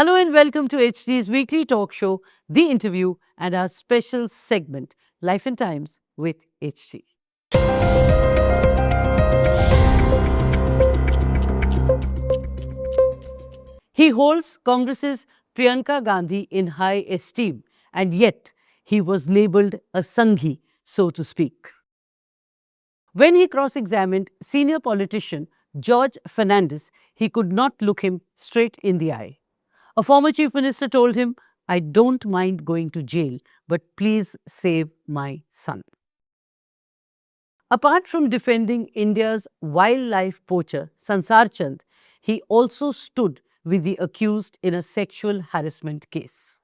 Hello and welcome to HD's weekly talk show, The Interview, and our special segment, Life and Times with HD. He holds Congress's Priyanka Gandhi in high esteem, and yet he was labeled a Sanghi, so to speak. When he cross examined senior politician George Fernandez, he could not look him straight in the eye. A former chief minister told him, "I don't mind going to jail, but please save my son." Apart from defending India's wildlife poacher, Sansar Chand, he also stood with the accused in a sexual harassment case.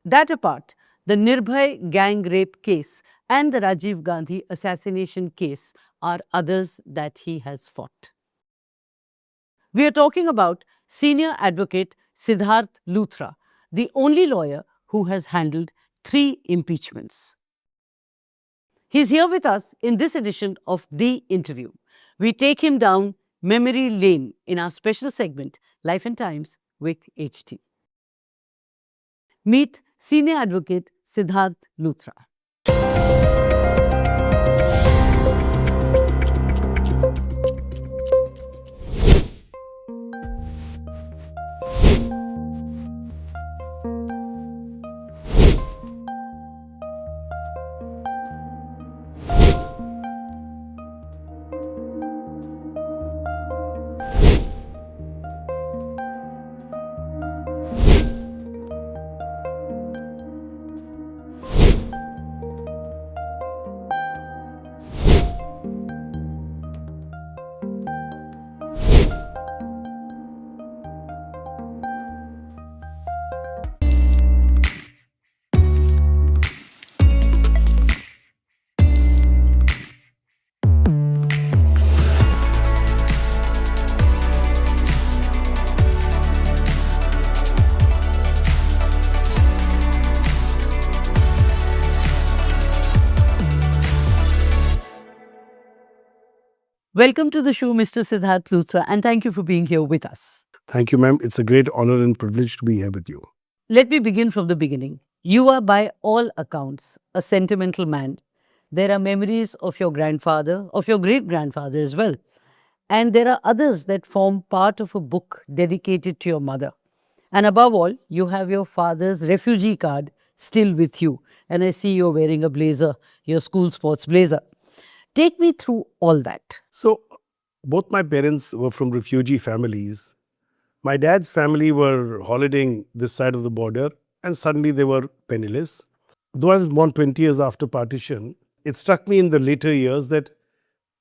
That apart, the Nirbhaya gang rape case and the Rajiv Gandhi assassination case are others that he has fought. We are talking about senior advocate Sidharth Luthra, the only lawyer who has handled 3 impeachments. He's here with us in this edition of The Interview. We take him down memory lane in our special segment, Life and Times with HT. Meet senior advocate Sidharth Luthra. Welcome to the show, Mr. Sidharth Luthra, and thank you for being here with us. Thank you, ma'am. It's a great honor and privilege to be here with you. Let me begin from the beginning. You are, by all accounts, a sentimental man. There are memories of your grandfather, of your great-grandfather as well. And there are others that form part of a book dedicated to your mother. And above all, you have your father's refugee card still with you. And I see you're wearing a blazer, your school sports blazer. Take me through all that. So, both my parents were from refugee families. My dad's family were holidaying this side of the border, and suddenly they were penniless. Though I was born 20 years after partition, it struck me in the later years that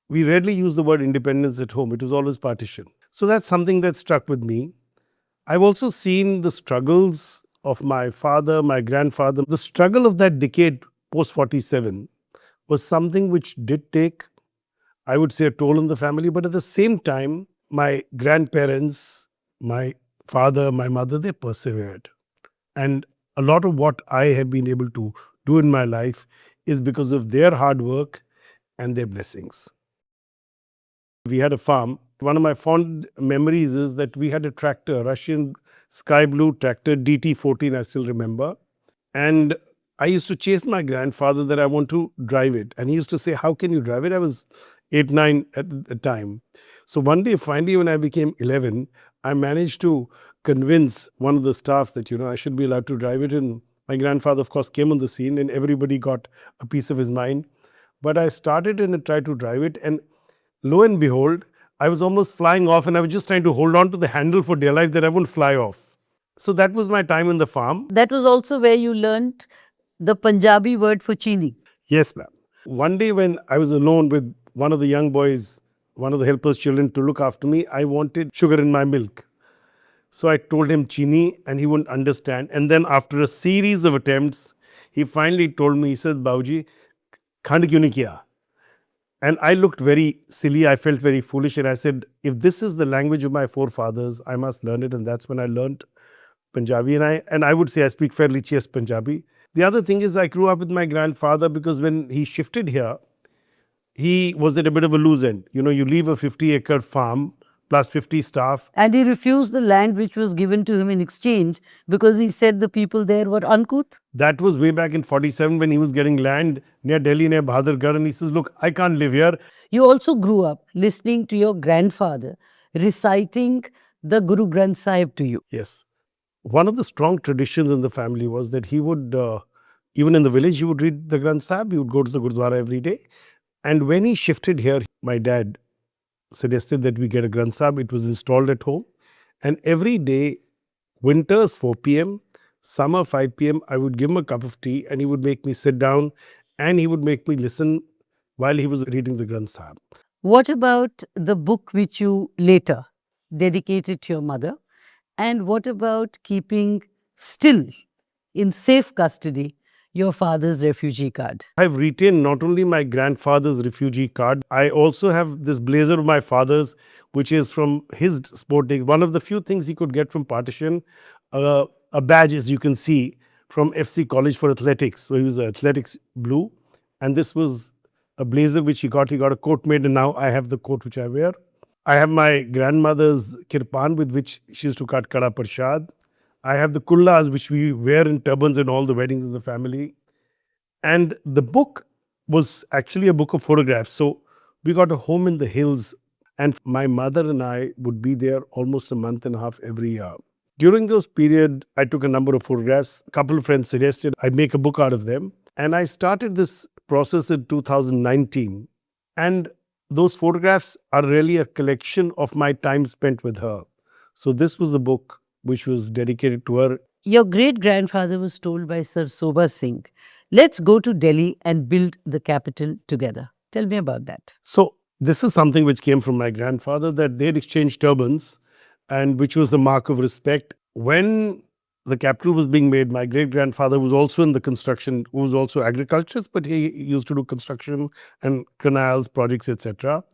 we rarely use the word independence at home. It was always partition. So that's something that struck with me. I've also seen the struggles of my father, my grandfather. The struggle of that decade post 47 was something which did take, I would say, a toll on the family. But at the same time, my grandparents, my father, my mother, they persevered. And a lot of what I have been able to do in my life is because of their hard work and their blessings. We had a farm. One of my fond memories is that we had a tractor, a Russian sky blue tractor, DT14, I still remember. And I used to chase my grandfather that I want to drive it. And he used to say, "How can you drive it?" I was 8, 9 at the time. So one day, finally, when I became 11, I managed to convince one of the staff that, I should be allowed to drive it. And my grandfather, of course, came on the scene and everybody got a piece of his mind. But I started and I tried to drive it. And lo and behold, I was almost flying off and I was just trying to hold on to the handle for dear life that I wouldn't fly off. So that was my time in the farm. That was also where you learnt the Punjabi word for chini. Yes, ma'am. One day when I was alone with one of the young boys, one of the helpers' children to look after me, I wanted sugar in my milk. So I told him chini and he wouldn't understand. And then after a series of attempts, he finally told me, he said, "Babuji, khand kyun nahi kiya?" And I looked very silly. I felt very foolish. And I said, if this is the language of my forefathers, I must learn it. And that's when I learned Punjabi. And I would say I speak fairly chaste Punjabi. The other thing is I grew up with my grandfather because when he shifted here, he was at a bit of a loose end. You leave a 50-acre farm plus 50 staff. And he refused the land which was given to him in exchange because he said the people there were uncouth. That was way back in 47 when he was getting land near Delhi, near Bahadurgarh. And he says, look, I can't live here. You also grew up listening to your grandfather reciting the Guru Granth Sahib to you. Yes. One of the strong traditions in the family was that he would, even in the village, he would read the Granth Sahib. He would go to the Gurdwara every day. And when he shifted here, my dad suggested that we get a Granth Sahib. It was installed at home. And every day, winters 4 p.m., summer 5 p.m., I would give him a cup of tea and he would make me sit down and he would make me listen while he was reading the Granth Sahib. What about the book which you later dedicated to your mother? And what about keeping still in safe custody your father's refugee card? I've retained not only my grandfather's refugee card, I also have this blazer of my father's, which is from his sporting. One of the few things he could get from partition, a badge, as you can see, from FC College for Athletics. So he was athletics blue. And this was a blazer which he got. He got a coat made, and now I have the coat which I wear. I have my grandmother's kirpan with which she used to cut kada prashad. I have the kullas which we wear in turbans in all the weddings in the family. And the book was actually a book of photographs. So we got a home in the hills and my mother and I would be there almost a month and a half every year. During those period, I took a number of photographs. A couple of friends suggested I make a book out of them. And I started this process in 2019. And those photographs are really a collection of my time spent with her. So this was a book which was dedicated to her. Your great-grandfather was told by Sir Sobha Singh, let's go to Delhi and build the capital together. Tell me about that. So this is something which came from my grandfather, that they had exchanged turbans and which was the mark of respect. When the capital was being made, my great-grandfather was also in the construction, who was also agriculturist, but he used to do construction and canals, projects, etc.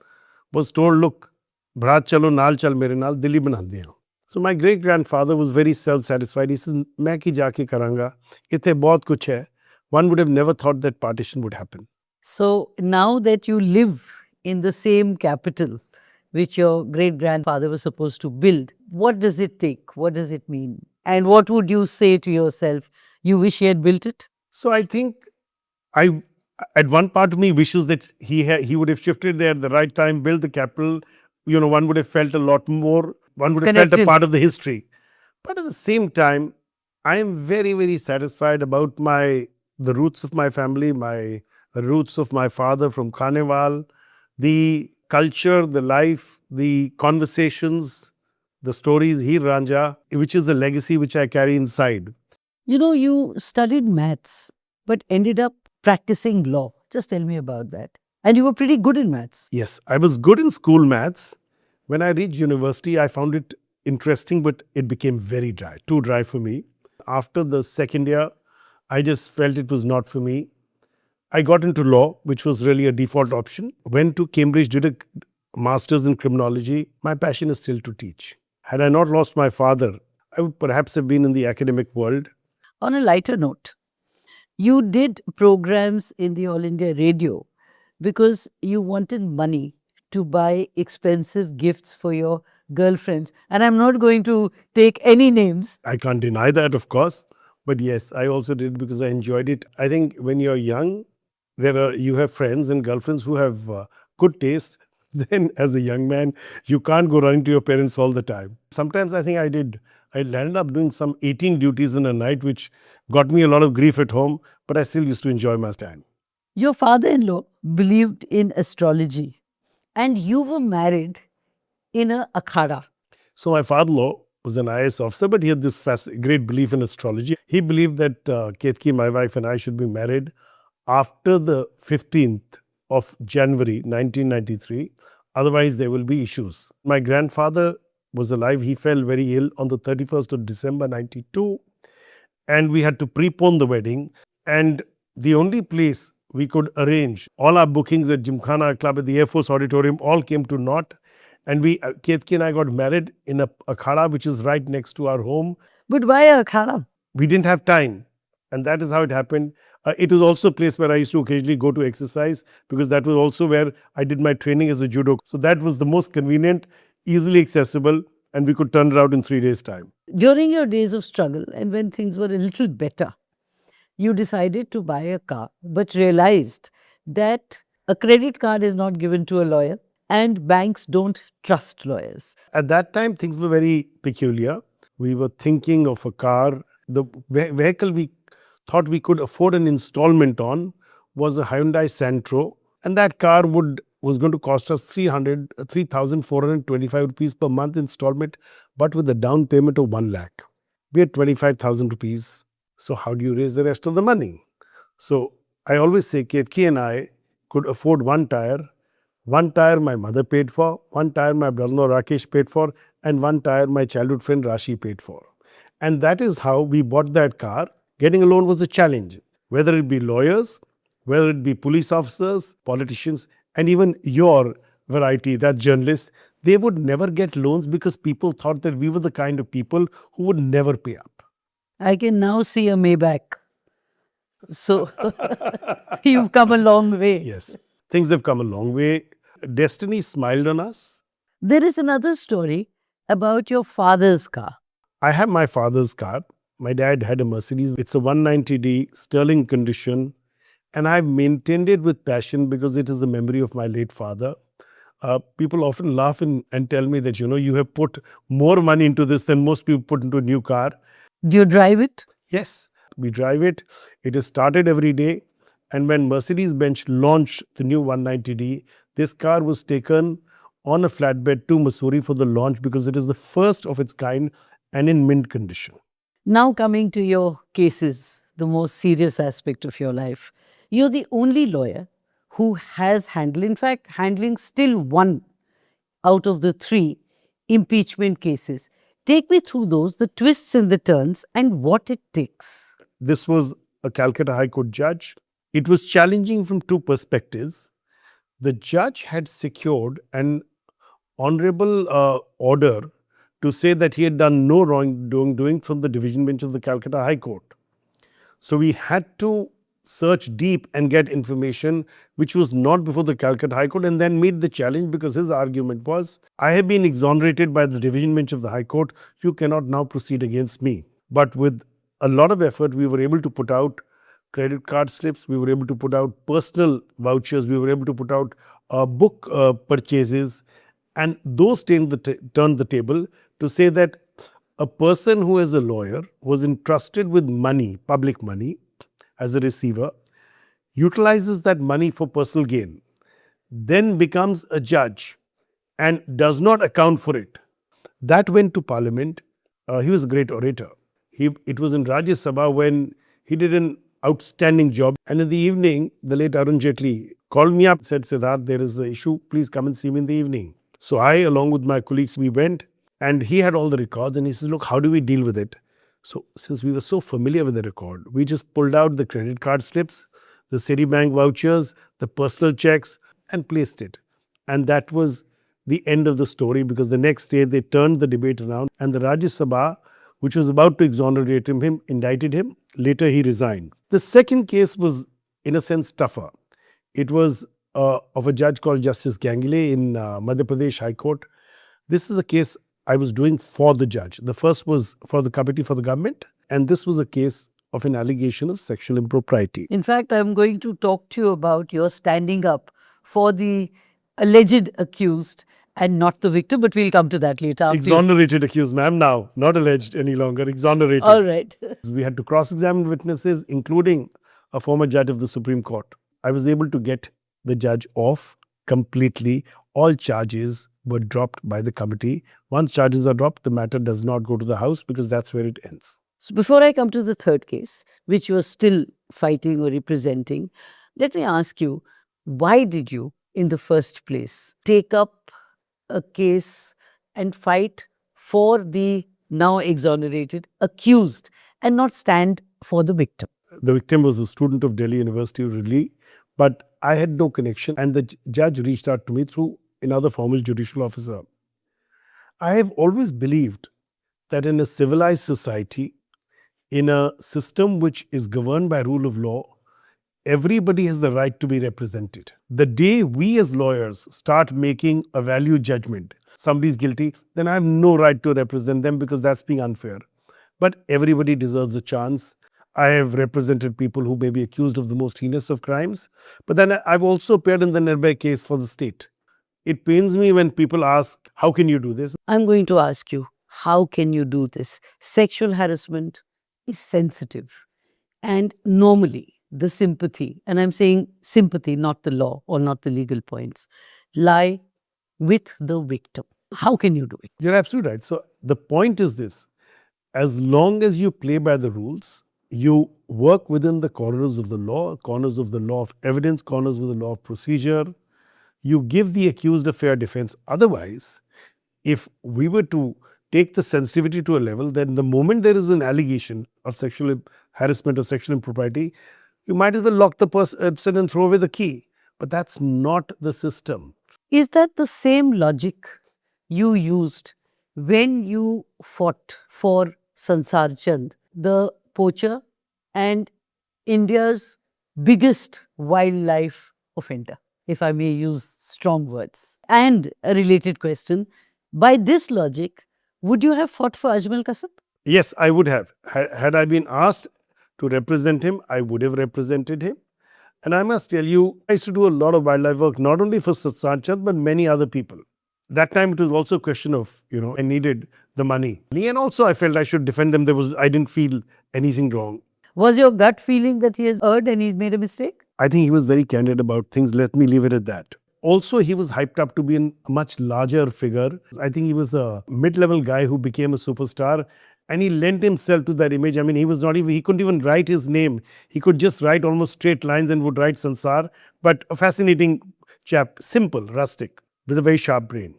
Was told, look, brat chalo, naal chal mere naal, Delhi bana diya. So my great-grandfather was very self-satisfied. He said, main ki jaake karanga, ithe bahut kuch hai. One would have never thought that partition would happen. So now that you live in the same capital which your great-grandfather was supposed to build, what does it take? What does it mean? And what would you say to yourself? You wish he had built it? So I think at one part of me wishes that he would have shifted there at the right time, built the capital. You know, one would have felt a lot more. One would have felt a part of the history. But at the same time, I am very, very satisfied about the roots of my family, the roots of my father from Khanewal, the culture, the life, the conversations, the stories, Heer Ranja, which is the legacy which I carry inside. You know, you studied maths, but ended up practicing law. Just tell me about that. And you were pretty good in maths. Yes, I was good in school maths. When I reached university, I found it interesting, but it became very dry, too dry for me. After the second year, I just felt it was not for me. I got into law, which was really a default option. Went to Cambridge, did a master's in criminology. My passion is still to teach. Had I not lost my father, I would perhaps have been in the academic world. On a lighter note, you did programs in the All India Radio because you wanted money to buy expensive gifts for your girlfriends. And I'm not going to take any names. I can't deny that, of course. But yes, I also did because I enjoyed it. I think when you're young, you have friends and girlfriends who have good taste. Then as a young man, you can't go running to your parents all the time. Sometimes I think I did. I landed up doing some 18 duties in a night, which got me a lot of grief at home, but I still used to enjoy my time. Your father-in-law believed in astrology and you were married in a akhada. So my father-in-law was an IAS officer, but he had this great belief in astrology. He believed that Ketki, my wife, and I should be married after the 15th of January 1993. Otherwise, there will be issues. My grandfather was alive. He fell very ill on the 31st of December 92. And we had to prepone the wedding. And the only place we could arrange, all our bookings at Gymkhana Club, at the Air Force Auditorium, all came to naught. And Ketki and I got married in a akhada, which is right next to our home. But why a akhada? We didn't have time. And that is how it happened. It was also a place where I used to occasionally go to exercise because that was also where I did my training as a judo. So that was the most convenient. easily accessible, and we could turn it out in 3 days' time. During your days of struggle and when things were a little better, you decided to buy a car, but realized that a credit card is not given to a lawyer and banks don't trust lawyers. At that time, things were very peculiar. We were thinking of a car. The vehicle we thought we could afford an installment on was a Hyundai Santro, and that car was going to cost us 3,425 rupees per month installment, but with a down payment of 1 lakh. We had 25,000 rupees. So how do you raise the rest of the money? So I always say Ketki and I could afford one tire. One tire my mother paid for, one tire my brother-in-law Rakesh paid for, and one tire my childhood friend Rashi paid for. And that is how we bought that car. Getting a loan was a challenge, whether it be lawyers, whether it be police officers, politicians, and even your variety, that journalists, they would never get loans because people thought that we were the kind of people who would never pay up. I can now see a Maybach. So you've come a long way. Yes, things have come a long way. Destiny smiled on us. There is another story about your father's car. I have my father's car. My dad had a Mercedes. It's a 190D sterling condition, and I've maintained it with passion because it is the memory of my late father. People often laugh and tell me that, you have put more money into this than most people put into a new car. Do you drive it? Yes, we drive it. It is started every day. And when Mercedes-Benz launched the new 190D, this car was taken on a flatbed to Missouri for the launch because it is the first of its kind and in mint condition. Now, coming to your cases, the most serious aspect of your life, you're the only lawyer who has handled, in fact, handling still one out of the 3 impeachment cases. Take me through those, the twists and the turns, and what it takes. This was a Calcutta High Court judge. It was challenging from 2 perspectives. The judge had secured an honorable order to say that he had done no wrongdoing from the division bench of the Calcutta High Court. So we had to search deep and get information which was not before the Calcutta High Court, and then meet the challenge because his argument was, I have been exonerated by the division bench of the High Court. You cannot now proceed against me. But with a lot of effort, we were able to put out credit card slips. We were able to put out personal vouchers. We were able to put out book purchases. And those turned the table to say that a person who is a lawyer was entrusted with money, public money, as a receiver, utilizes that money for personal gain, then becomes a judge and does not account for it. That went to Parliament. He was a great orator. It was in Rajya Sabha when he did an outstanding job. And in the evening, the late Arun Jaitley called me up, said, Sidharth, there is an issue. Please come and see me in the evening. So I, along with my colleagues, we went, and he had all the records, and he says, look, how do we deal with it? So since we were so familiar with the record, we just pulled out the credit card slips, the Citibank vouchers, the personal checks, and placed it. And that was the end of the story, because the next day they turned the debate around, and the Rajya Sabha, which was about to exonerate him, indicted him. Later he resigned. The second case was, in a sense, tougher. It was of a judge called Justice Ganguly in Madhya Pradesh High Court. This is a case I was doing for the judge. The first was for the committee for the government, and this was a case of an allegation of sexual impropriety. In fact, I'm going to talk to you about your standing up for the alleged accused and not the victim, but we'll come to that later. Exonerated accused, ma'am, now, not alleged any longer, exonerated. All right. We had to cross-examine witnesses, including a former judge of the Supreme Court. I was able to get the judge off completely. All charges were dropped by the committee. Once charges are dropped, the matter does not go to the House because that's where it ends. So before I come to the third case, which you are still fighting or representing, let me ask you, why did you, in the first place, take up a case and fight for the now exonerated accused and not stand for the victim? The victim was a student of Delhi University of Delhi, but I had no connection, and the judge reached out to me through another formal judicial officer. I have always believed that in a civilized society, in a system which is governed by rule of law, everybody has the right to be represented. The day we as lawyers start making a value judgment, somebody's guilty, then I have no right to represent them because that's being unfair. But everybody deserves a chance. I have represented people who may be accused of the most heinous of crimes, but then I've also appeared in the Nirbhaya case for the state. It pains me when people ask, how can you do this? I'm going to ask you, how can you do this? Sexual harassment is sensitive. And normally, the sympathy, and I'm saying sympathy, not the law or not the legal points, lie with the victim. How can you do it? You're absolutely right. So the point is this: as long as you play by the rules, you work within the corners of the law, corners of the law of evidence, corners of the law of procedure, you give the accused a fair defense. Otherwise, if we were to take the sensitivity to a level, then the moment there is an allegation of sexual harassment or sexual impropriety, you might as well lock the person and throw away the key. But that's not the system. Is that the same logic you used when you fought for Sansar Chand, the poacher and India's biggest wildlife offender, if I may use strong words? And a related question, by this logic, would you have fought for Ajmal Kasab? Yes, I would have. Had I been asked to represent him, I would have represented him. And I must tell you, I used to do a lot of wildlife work, not only for Satsang Chand, but many other people. That time it was also a question of, I needed the money. And also I felt I should defend them. I didn't feel anything wrong. Was your gut feeling that he has erred and he's made a mistake? I think he was very candid about things. Let me leave it at that. Also, he was hyped up to be a much larger figure. I think he was a mid-level guy who became a superstar, and he lent himself to that image. I mean, he couldn't even write his name. He could just write almost straight lines and would write Sansar. But a fascinating chap, simple, rustic, with a very sharp brain.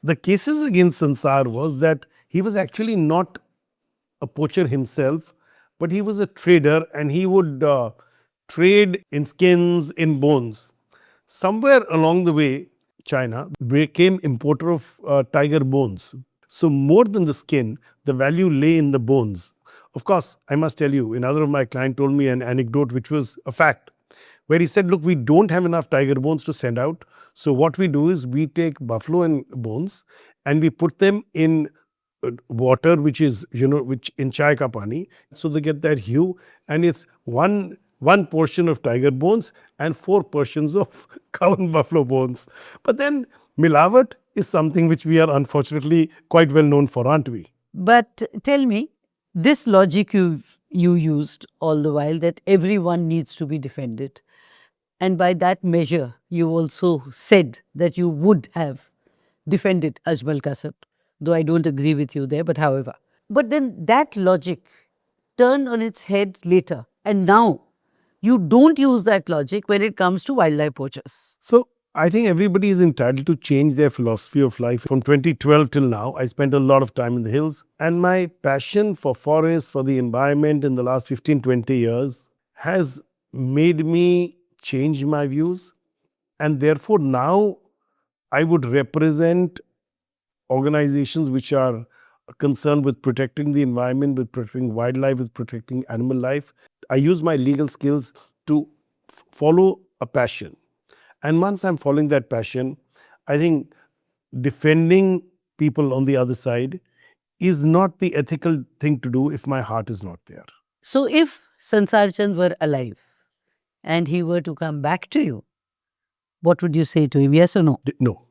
The cases against Sansar was that he was actually not a poacher himself, but he was a trader, and he would trade in skins, in bones. Somewhere along the way, China became importer of tiger bones. So more than the skin, the value lay in the bones. Of course, I must tell you, another of my client told me an anecdote which was a fact, where he said, look, we don't have enough tiger bones to send out. So what we do is we take buffalo and bones and we put them in water, which is, which in chai ka pani. So they get that hue, and it's one portion of tiger bones and 4 portions of cow and buffalo bones. But then milawat is something which we are unfortunately quite well known for, aren't we? But tell me, this logic you used all the while, that everyone needs to be defended, and by that measure, you also said that you would have defended Ajmal Kasab, though I don't agree with you there, but however. But then that logic turned on its head later, and now you don't use that logic when it comes to wildlife poachers. So I think everybody is entitled to change their philosophy of life. From 2012 till now, I spent a lot of time in the hills, and my passion for forests, for the environment in the last 15, 20 years has made me change my views. And therefore now I would represent organizations which are concerned with protecting the environment, with protecting wildlife, with protecting animal life. I use my legal skills to follow a passion. And once I'm following that passion, I think defending people on the other side is not the ethical thing to do if my heart is not there. So if Sansar Chand were alive and he were to come back to you, what would you say to him? Yes or no? No.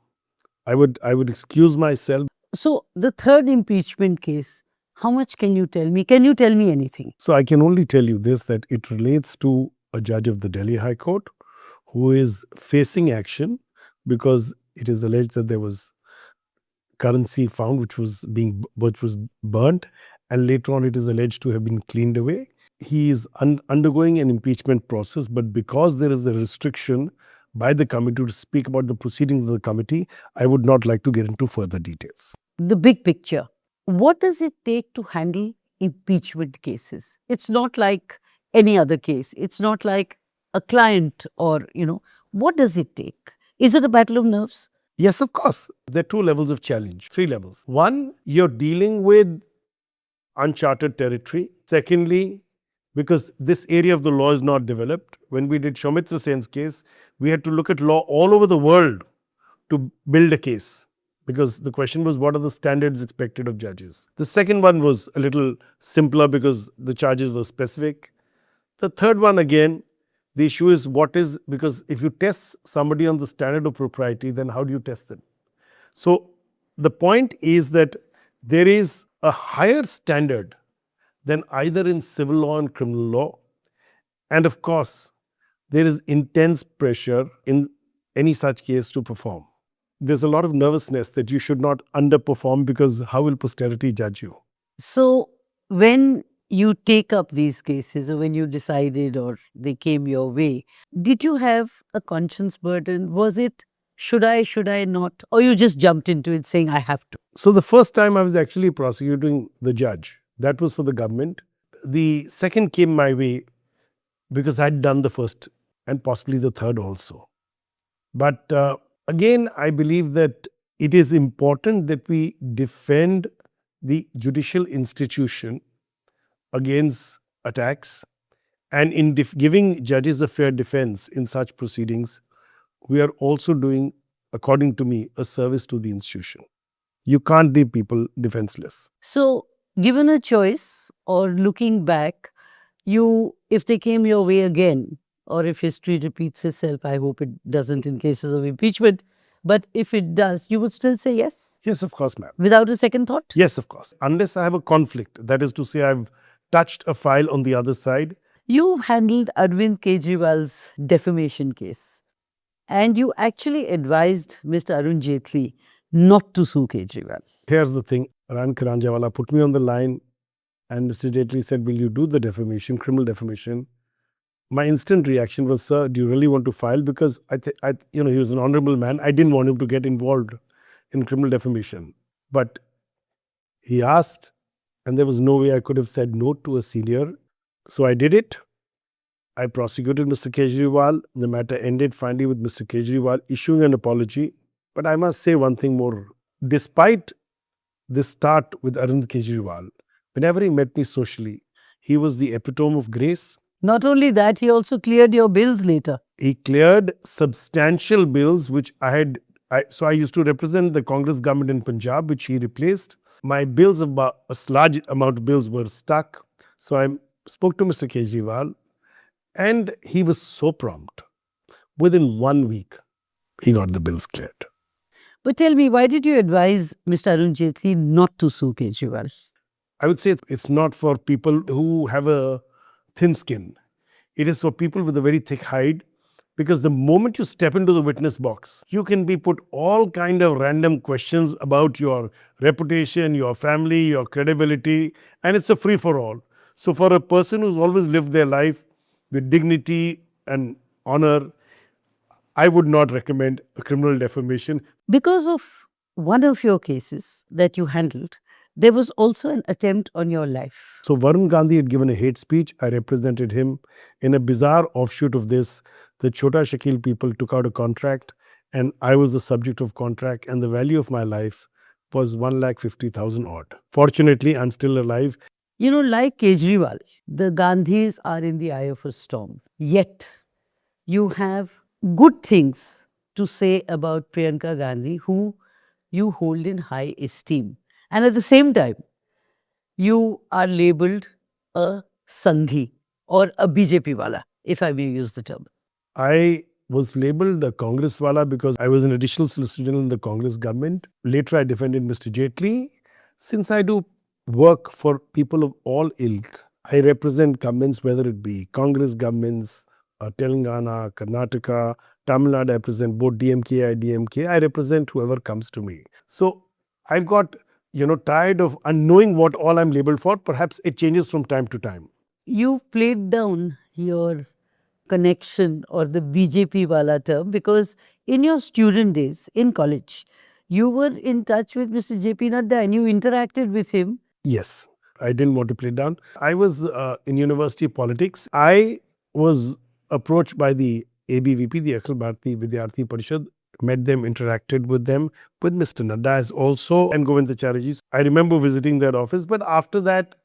I would excuse myself. So the third impeachment case, how much can you tell me? Can you tell me anything? So I can only tell you this, that it relates to a judge of the Delhi High Court who is facing action because it is alleged that there was currency found which was burnt, and later on it is alleged to have been cleaned away. He is undergoing an impeachment process, but because there is a restriction by the committee to speak about the proceedings of the committee, I would not like to get into further details. The big picture. What does it take to handle impeachment cases? It's not like any other case. It's not like a client or, what does it take? Is it a battle of nerves? Yes, of course. There are 2 levels of challenge, 3 levels. One, you're dealing with uncharted territory. Secondly, because this area of the law is not developed. When we did Soumitra Sen's case, we had to look at law all over the world to build a case, because the question was, what are the standards expected of judges? The second one was a little simpler because the charges were specific. The third one, again, the issue is what is, because if you test somebody on the standard of propriety, then how do you test them? So the point is that there is a higher standard than either in civil law and criminal law. And of course, there is intense pressure in any such case to perform. There's a lot of nervousness that you should not underperform, because how will posterity judge you? So, when you take up these cases, or when you decided or they came your way, did you have a conscience burden? Was it should I not? Or you just jumped into it saying, I have to? So the first time I was actually prosecuting the judge, that was for the government. The second came my way because I'd done the first and possibly the third also. But again, I believe that it is important that we defend the judicial institution against attacks. And in giving judges a fair defense in such proceedings, we are also doing, according to me, a service to the institution. You can't leave people defenseless. So, given a choice or looking back, if they came your way again, or if history repeats itself, I hope it doesn't in cases of impeachment, but if it does, you would still say yes? Yes, of course, ma'am. Without a second thought? Yes, of course. Unless I have a conflict, that is to say, I've touched a file on the other side. You handled Arvind Kejriwal's defamation case, and you actually advised Mr. Arun Jaitley not to sue Kejriwal. Here's the thing, Ran Karanjawala put me on the line, and Mr. Jaitley said, will you do the defamation, criminal defamation? My instant reaction was, sir, do you really want to file? Because he was an honorable man. I didn't want him to get involved in criminal defamation. But he asked, and there was no way I could have said no to a senior. So I did it. I prosecuted Mr. Kejriwal. The matter ended finally with Mr. Kejriwal issuing an apology. But I must say one thing more. Despite this start with Arvind Kejriwal, whenever he met me socially, he was the epitome of grace. Not only that, he also cleared your bills later. He cleared substantial bills, which I used to represent the Congress government in Punjab, which he replaced. My bills, a large amount of bills were stuck. So I spoke to Mr. Kejriwal, and he was so prompt. Within 1 week, he got the bills cleared. But tell me, why did you advise Mr. Arun Jaitley not to sue Kejriwal? I would say it's not for people who have a thin skin. It is for people with a very thick hide, because the moment you step into the witness box, you can be put all kind of random questions about your reputation, your family, your credibility, and it's a free-for-all. So for a person who's always lived their life with dignity and honor, I would not recommend a criminal defamation. Because of one of your cases that you handled, there was also an attempt on your life. So Varun Gandhi had given a hate speech. I represented him. In a bizarre offshoot of this, the Chota Shakil people took out a contract, and I was the subject of contract, and the value of my life was 1,50,000 odd. Fortunately, I'm still alive. You know, like Kejriwal, the Gandhis are in the eye of a storm. Yet, you have good things to say about Priyanka Gandhi, who you hold in high esteem. And at the same time, you are labeled a Sanghi or a BJP wala, if I may use the term. I was labeled a Congress wala because I was an additional solicitor general in the Congress government. Later, I defended Mr. Jaitley. Since I do work for people of all ilk, I represent governments, whether it be Congress governments, Telangana, Karnataka, Tamil Nadu. I represent both DMK, IDMK. I represent whoever comes to me. So I've got, tired of unknowing what all I'm labeled for. Perhaps it changes from time to time. You've played down your connection or the BJP wala term because in your student days in college, you were in touch with Mr. JP Nadda and you interacted with him. Yes, I didn't want to play down. I was in university politics. I was approached by the ABVP, the Akhil Bharati Vidyarthi Parishad, met them, interacted with them, with Mr. Nadda as also, and Govindacharya. I remember visiting their office, but after that,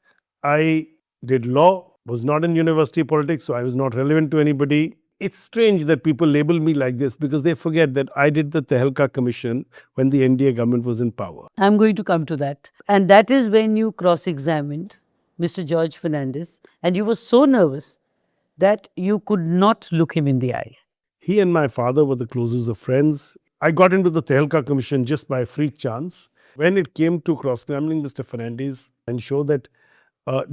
I did law, was not in university politics, so I was not relevant to anybody. It's strange that people label me like this because they forget that I did the Tehelka Commission when the NDA government was in power. I'm going to come to that. And that is when you cross examined Mr. George Fernandez, and you were so nervous that you could not look him in the eye. He and my father were the closest of friends. I got into the Tehelka Commission just by freak chance. When it came to cross-examining Mr. Fernandez and show that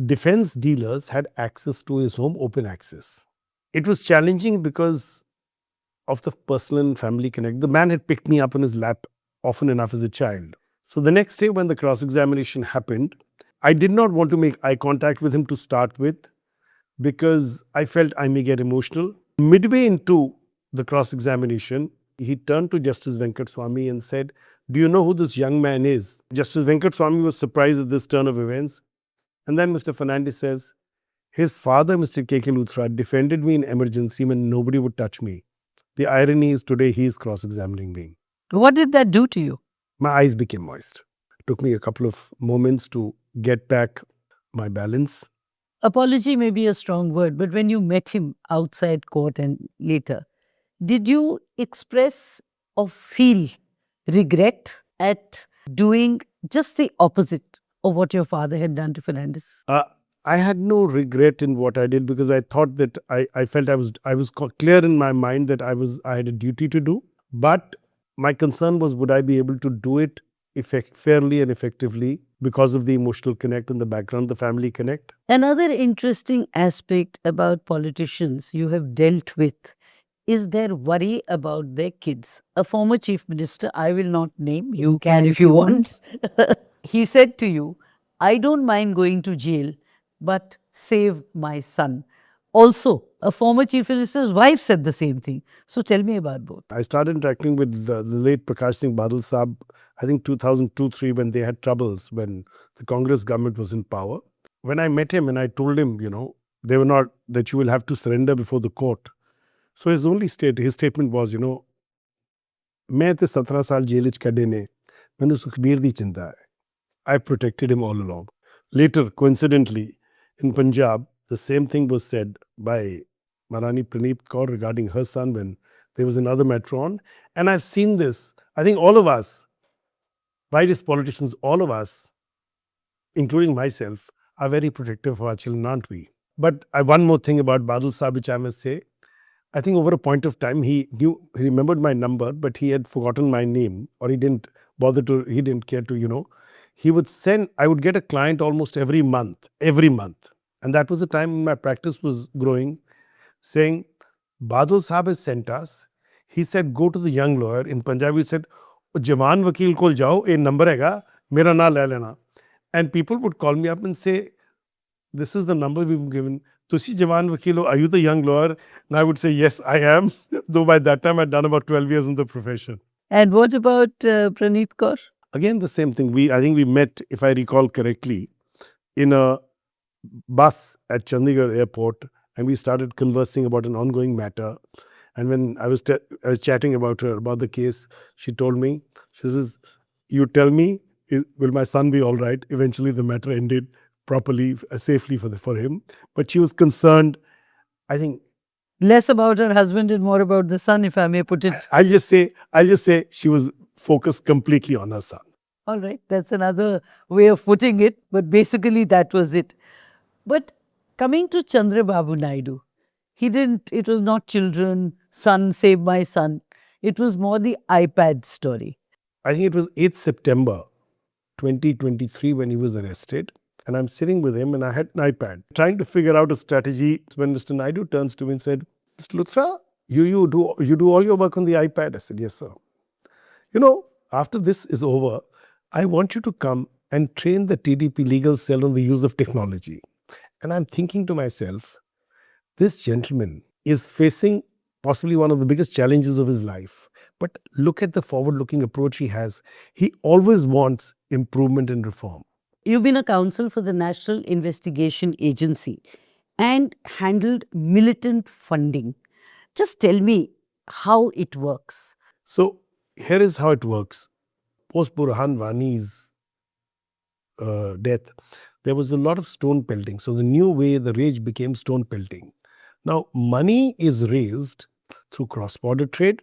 defense dealers had access to his home, open access. It was challenging because of the personal and family connect. The man had picked me up on his lap often enough as a child. So the next day when the cross-examination happened, I did not want to make eye contact with him to start with because I felt I may get emotional. Midway into the cross-examination, he turned to Justice Venkateswamy and said, "Do you know who this young man is?" Justice Venkateswamy was surprised at this turn of events. And then Mr. Fernandez says, "His father, Mr. K.K. Luthra, defended me in emergency when nobody would touch me. The irony is today he is cross-examining me." What did that do to you? My eyes became moist. It took me a couple of moments to get back my balance. Apology may be a strong word, but when you met him outside court and later, did you express or feel regret at doing just the opposite of what your father had done to Fernandez? I had no regret in what I did because I thought that I felt I was clear in my mind that I had a duty to do. But my concern was, would I be able to do it fairly and effectively because of the emotional connect in the background, the family connect. Another interesting aspect about politicians you have dealt with is their worry about their kids. A former chief minister, I will not name, you can if you want. He said to you, "I don't mind going to jail, but save my son." Also, a former chief minister's wife said the same thing. So tell me about both. I started interacting with the late Prakash Singh Badal Saab, I think 2002-3, when they had troubles, when the Congress government was in power. When I met him and I told him, they were not, that you will have to surrender before the court. So his statement was, मैं ते 17 साल jail च कड्ढे ने, मैनू सुखबीर दी चिंता है. I protected him all along. Later, coincidentally, in Punjab, the same thing was said by Maharani Praneet Kaur regarding her son when there was another matter on. And I've seen this. I think all of us, various politicians, all of us, including myself, are very protective of our children, aren't we? But one more thing about Badal Saab, which I must say. I think over a point of time, he remembered my number, but he had forgotten my name, or he didn't care to, he would send, I would get a client almost every month. And that was the time my practice was growing, saying, Badal Saab has sent us. He said, go to the young lawyer. In Punjabi, he said, Jawan Vakil kol jao, a number hai, mera na le lena. And people would call me up and say, this is the number we've given. Tusi Jawan Vakil, are you the young lawyer? And I would say, yes, I am. Though by that time, I'd done about 12 years in the profession. And what about Praneet Kaur? Again, the same thing. I think we met, if I recall correctly, in a bus at Chandigarh airport, and we started conversing about an ongoing matter. And when I was chatting about her, about the case, she told me, she says, you tell me, will my son be all right? Eventually, the matter ended properly, safely for him. But she was concerned, I think. Less about her husband and more about the son, if I may put it. I'll just say she was focused completely on her son. All right, that's another way of putting it, but basically that was it. But coming to Chandrababu Naidu, it was not children, son, save my son. It was more the iPad story. I think it was 8th September 2023 when he was arrested. And I'm sitting with him and I had an iPad, trying to figure out a strategy. When Mr. Naidu turns to me and said, Mr. Luthra, you do all your work on the iPad? I said, yes, sir. After this is over, I want you to come and train the TDP legal cell on the use of technology. And I'm thinking to myself, this gentleman is facing possibly one of the biggest challenges of his life. But look at the forward-looking approach he has. He always wants improvement and reform. You've been a counsel for the National Investigation Agency and handled militant funding. Just tell me how it works. So here is how it works. Post Burhan Wani's death, there was a lot of stone pelting. So the new way, the rage became stone pelting. Now, money is raised through cross-border trade.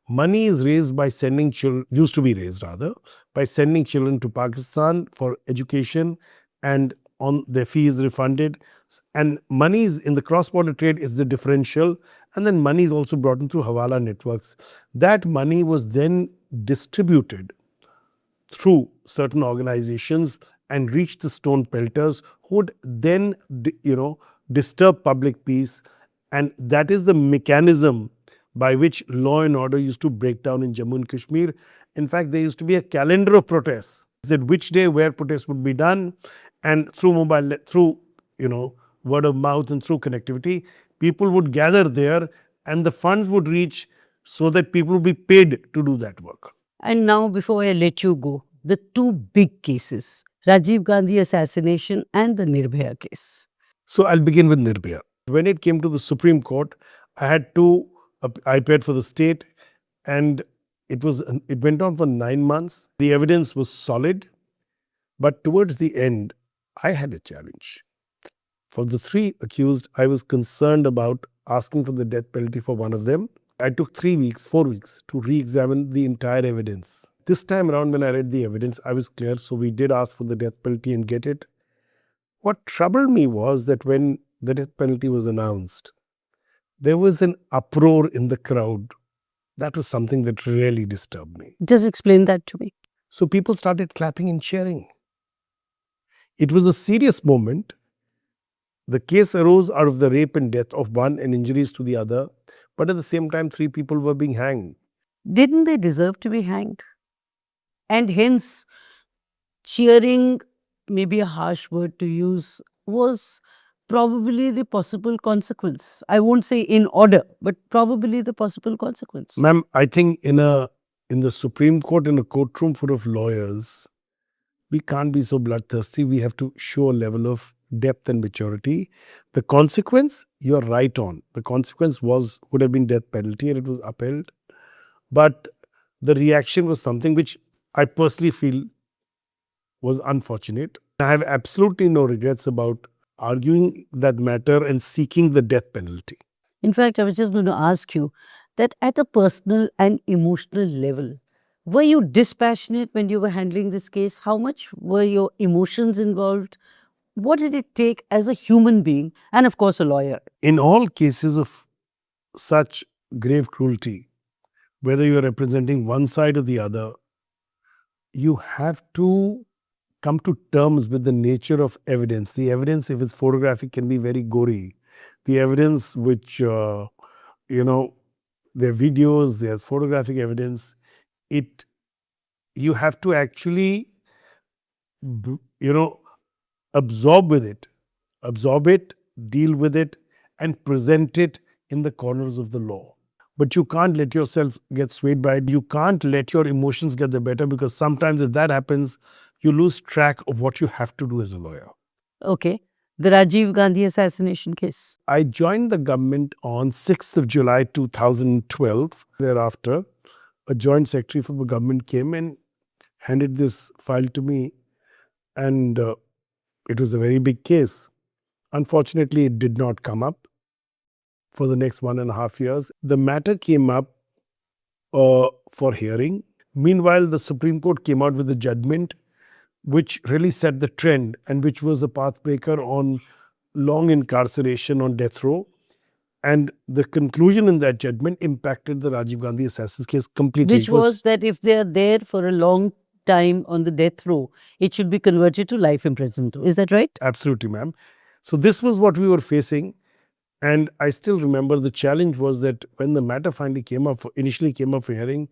Money is raised by sending children, used to be raised rather, by sending children to Pakistan for education, and on their fees refunded. And money is in the cross-border trade is the differential, and then money is also brought in through Hawala networks. That money was then distributed through certain organizations and reach the stone pelters who would then disturb public peace, and that is the mechanism by which law and order used to break down in Jammu and Kashmir. In fact, there used to be a calendar of protests that which day where protests would be done, and through word of mouth and through connectivity, people would gather there, and the funds would reach so that people would be paid to do that work. And now, before I let you go, the two big cases, Rajiv Gandhi assassination and the Nirbhaya case. So I'll begin with Nirbhaya. When it came to the Supreme Court, I had to I paid for the state, and it went on for 9 months. The evidence was solid, but towards the end, I had a challenge. For the three accused, I was concerned about asking for the death penalty for one of them. I took 3 weeks, 4 weeks to re-examine the entire evidence. This time around, when I read the evidence, I was clear. So we did ask for the death penalty and get it. What troubled me was that when the death penalty was announced, there was an uproar in the crowd. That was something that really disturbed me. Just explain that to me. So people started clapping and cheering. It was a serious moment. The case arose out of the rape and death of one and injuries to the other, but at the same time, 3 people were being hanged. Didn't they deserve to be hanged? And hence, cheering, maybe a harsh word to use, was probably the possible consequence. I won't say in order, but probably the possible consequence. Ma'am, I think in the Supreme Court, in a courtroom full of lawyers, we can't be so bloodthirsty. We have to show a level of depth and maturity. The consequence, you're right on. The consequence would have been death penalty, and it was upheld. But the reaction was something which I personally feel was unfortunate. I have absolutely no regrets about arguing that matter and seeking the death penalty. In fact, I was just going to ask you that at a personal and emotional level, were you dispassionate when you were handling this case? How much were your emotions involved? What did it take as a human being and, of course, a lawyer? In all cases of such grave cruelty, whether you're representing one side or the other, you have to come to terms with the nature of evidence. The evidence, if it's photographic, can be very gory. The evidence which, there are videos, there's photographic evidence, you have to actually, absorb it, deal with it, and present it in the corners of the law. But you can't let yourself get swayed by it. You can't let your emotions get the better, because sometimes if that happens, you lose track of what you have to do as a lawyer. Okay. The Rajiv Gandhi assassination case. I joined the government on 6th of July 2012. Thereafter, a joint secretary for the government came and handed this file to me, and it was a very big case. Unfortunately, it did not come up for the next 1.5 years. The matter came up for hearing. Meanwhile, the Supreme Court came out with a judgment which really set the trend and which was a pathbreaker on long incarceration on death row. And the conclusion in that judgment impacted the Rajiv Gandhi assassin's case completely. Which was that if they are there for a long time on the death row, it should be converted to life imprisonment. Is that right? Absolutely, ma'am. So this was what we were facing. And I still remember the challenge was that when the matter initially came up for hearing,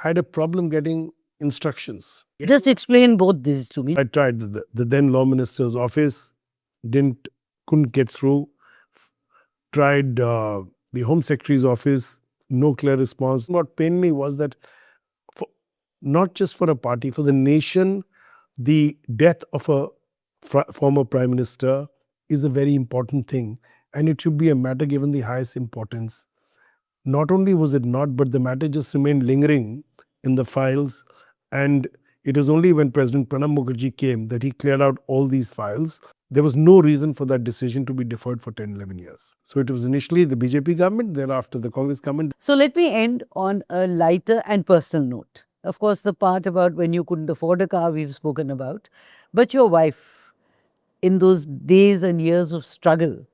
I had a problem getting instructions. Just explain both these to me. I tried the then Law Minister's office, couldn't get through. Tried the Home Secretary's office, no clear response. What pained me was that not just for a party, for the nation, the death of a former Prime Minister is a very important thing, and it should be a matter given the highest importance. Not only was it not, but the matter just remained lingering in the files, and It was only when President Pranab Mukherjee came that he cleared out all these files. There was no reason for that decision to be deferred for 10, 11 years. So it was initially the BJP government, thereafter the Congress government. So let me end on a lighter and personal note. Of course, the part about when you couldn't afford a car, we've spoken about. But your wife, in those days and years of struggle,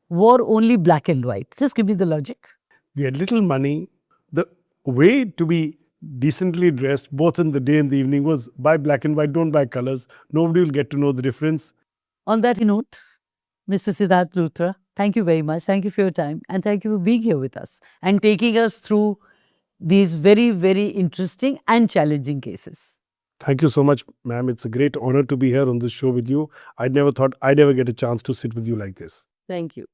wore only black and white. Just give me the logic. We had little money. The way to be decently dressed, both in the day and the evening, was buy black and white, don't buy colors. Nobody will get to know the difference. On that note, Mr. Sidharth Luthra, thank you very much. Thank you for your time and thank you for being here with us and taking us through these very, very interesting and challenging cases. Thank you so much, ma'am. It's a great honor to be here on this show with you. I never thought I'd ever get a chance to sit with you like this. Thank you.